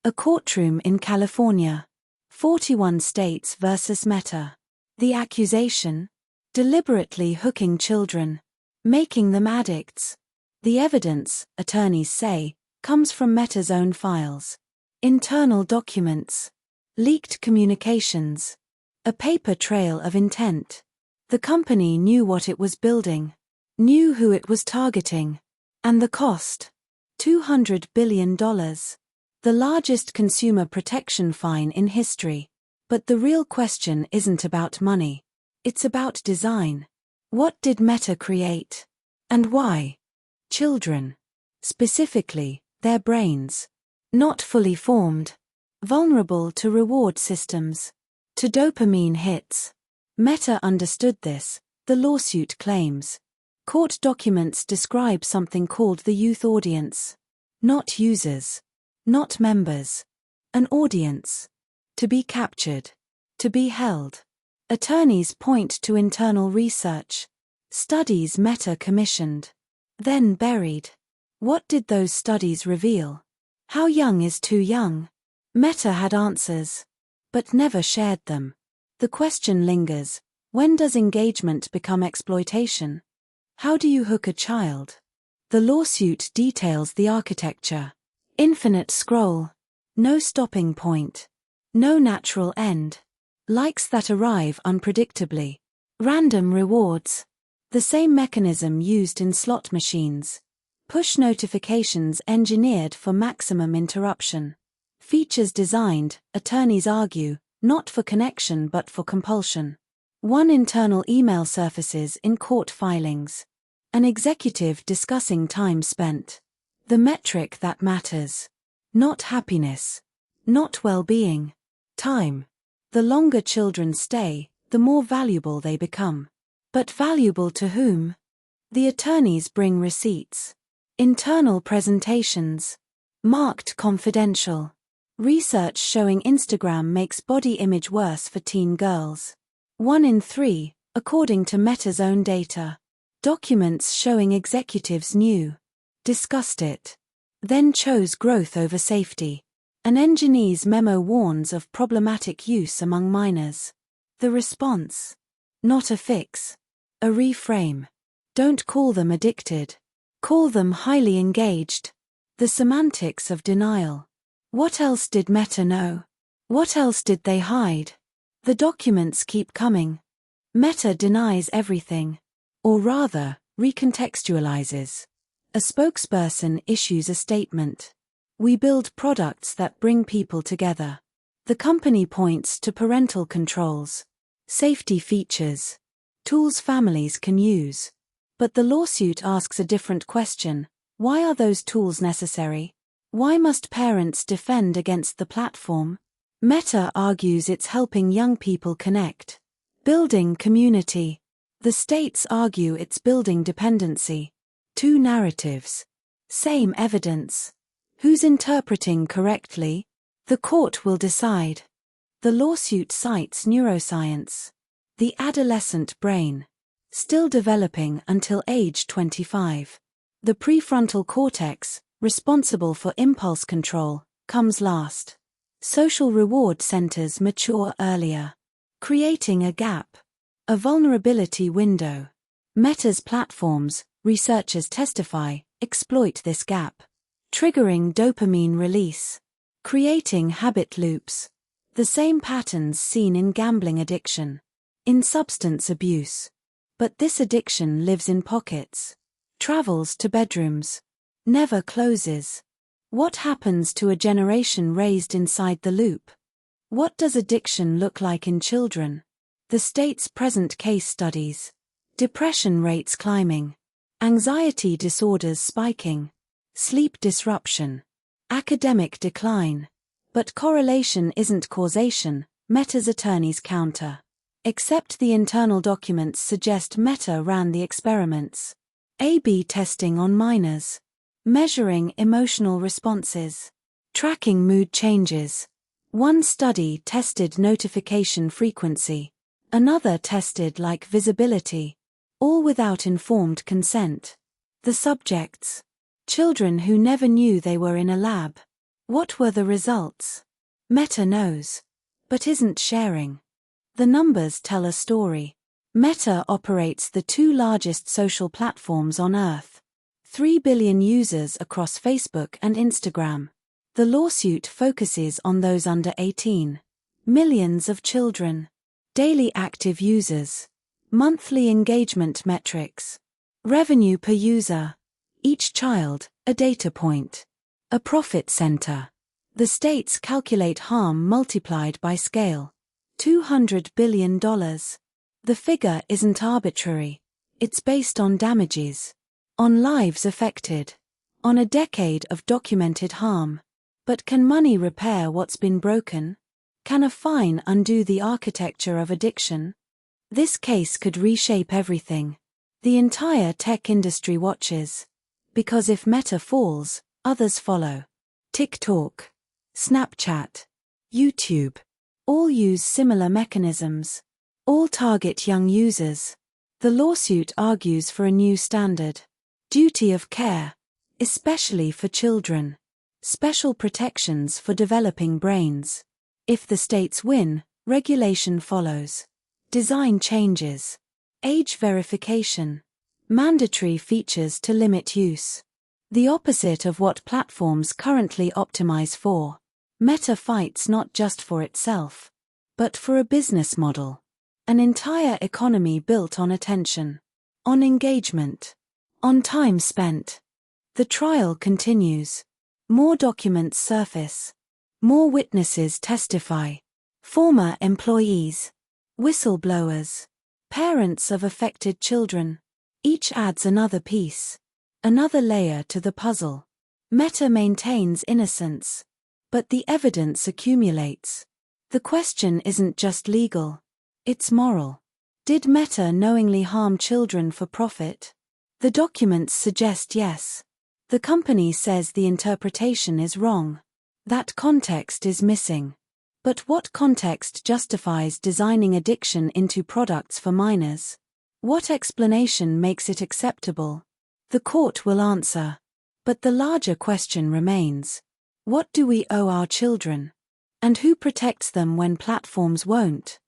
A courtroom in California. 41 states versus Meta. The accusation? Deliberately hooking children. Making them addicts. The evidence, attorneys say, comes from Meta's own files. Internal documents. Leaked communications. A paper trail of intent. The company knew what it was building. Knew who it was targeting. And the cost? $200 billion. The largest consumer protection fine in history. But the real question isn't about money. It's about design. What did Meta create? And why? Children. Specifically, their brains. Not fully formed. Vulnerable to reward systems. To dopamine hits. Meta understood this, the lawsuit claims. Court documents describe something called the youth audience. Not users. Not members. An audience. To be captured. To be held. Attorneys point to internal research. Studies Meta commissioned. Then buried. What did those studies reveal? How young is too young? Meta had answers. But never shared them. The question lingers, when does engagement become exploitation? How do you hook a child? The lawsuit details the architecture. Infinite scroll. No stopping point. No natural end. Likes that arrive unpredictably. Random rewards. The same mechanism used in slot machines. Push notifications engineered for maximum interruption. Features designed, attorneys argue, not for connection but for compulsion. One internal email surfaces in court filings. An executive discussing time spent. The metric that matters. Not happiness. Not well-being. Time. The longer children stay, the more valuable they become. But valuable to whom? The attorneys bring receipts. Internal presentations. Marked confidential. Research showing Instagram makes body image worse for teen girls. 1 in 3, according to Meta's own data. Documents showing executives knew. Discussed it. Then chose growth over safety. An engineer's memo warns of problematic use among minors. The response? Not a fix. A reframe. Don't call them addicted. Call them highly engaged. The semantics of denial. What else did Meta know? What else did they hide? The documents keep coming. Meta denies everything. Or rather, recontextualizes. A spokesperson issues a statement. We build products that bring people together. The company points to parental controls. Safety features. Tools families can use. But the lawsuit asks a different question. Why are those tools necessary? Why must parents defend against the platform? Meta argues it's helping young people connect. Building community. The states argue it's building dependency. Two narratives. Same evidence. Who's interpreting correctly? The court will decide. The lawsuit cites neuroscience. The adolescent brain. Still developing until age 25. The prefrontal cortex, responsible for impulse control, comes last. Social reward centers mature earlier. Creating a gap. A vulnerability window. Meta's platforms, researchers testify, exploit this gap. Triggering dopamine release. Creating habit loops. The same patterns seen in gambling addiction. In substance abuse. But this addiction lives in pockets. Travels to bedrooms. Never closes. What happens to a generation raised inside the loop? What does addiction look like in children? The state's present case studies. Depression rates climbing. Anxiety disorders spiking. Sleep disruption. Academic decline. But correlation isn't causation, Meta's attorneys counter. Except the internal documents suggest Meta ran the experiments. A/B testing on minors. Measuring emotional responses. Tracking mood changes. One study tested notification frequency. Another tested like visibility. All without informed consent. The subjects. Children who never knew they were in a lab. What were the results? Meta knows, but isn't sharing. The numbers tell a story. Meta operates the two largest social platforms on Earth. 3 billion users across Facebook and Instagram. The lawsuit focuses on those under 18. Millions of children. Daily active users. Monthly engagement metrics. Revenue per user. Each child, a data point. A profit center. The states calculate harm multiplied by scale. $200 billion. The figure isn't arbitrary. It's based on damages. On lives affected. On a decade of documented harm. But can money repair what's been broken? Can a fine undo the architecture of addiction? This case could reshape everything. The entire tech industry watches. Because if Meta falls, others follow. TikTok, Snapchat, YouTube. All use similar mechanisms. All target young users. The lawsuit argues for a new standard. Duty of care. Especially for children. Special protections for developing brains. If the states win, regulation follows. Design changes. Age verification. Mandatory features to limit use. The opposite of what platforms currently optimize for. Meta fights not just for itself, but for a business model. An entire economy built on attention. On engagement. On time spent. The trial continues. More documents surface. More witnesses testify. Former employees. Whistleblowers. Parents of affected children. Each adds another piece. Another layer to the puzzle. Meta maintains innocence. But the evidence accumulates. The question isn't just legal. It's moral. Did Meta knowingly harm children for profit? The documents suggest yes. The company says the interpretation is wrong. That context is missing. But what context justifies designing addiction into products for minors? What explanation makes it acceptable? The court will answer. But the larger question remains. What do we owe our children? And who protects them when platforms won't?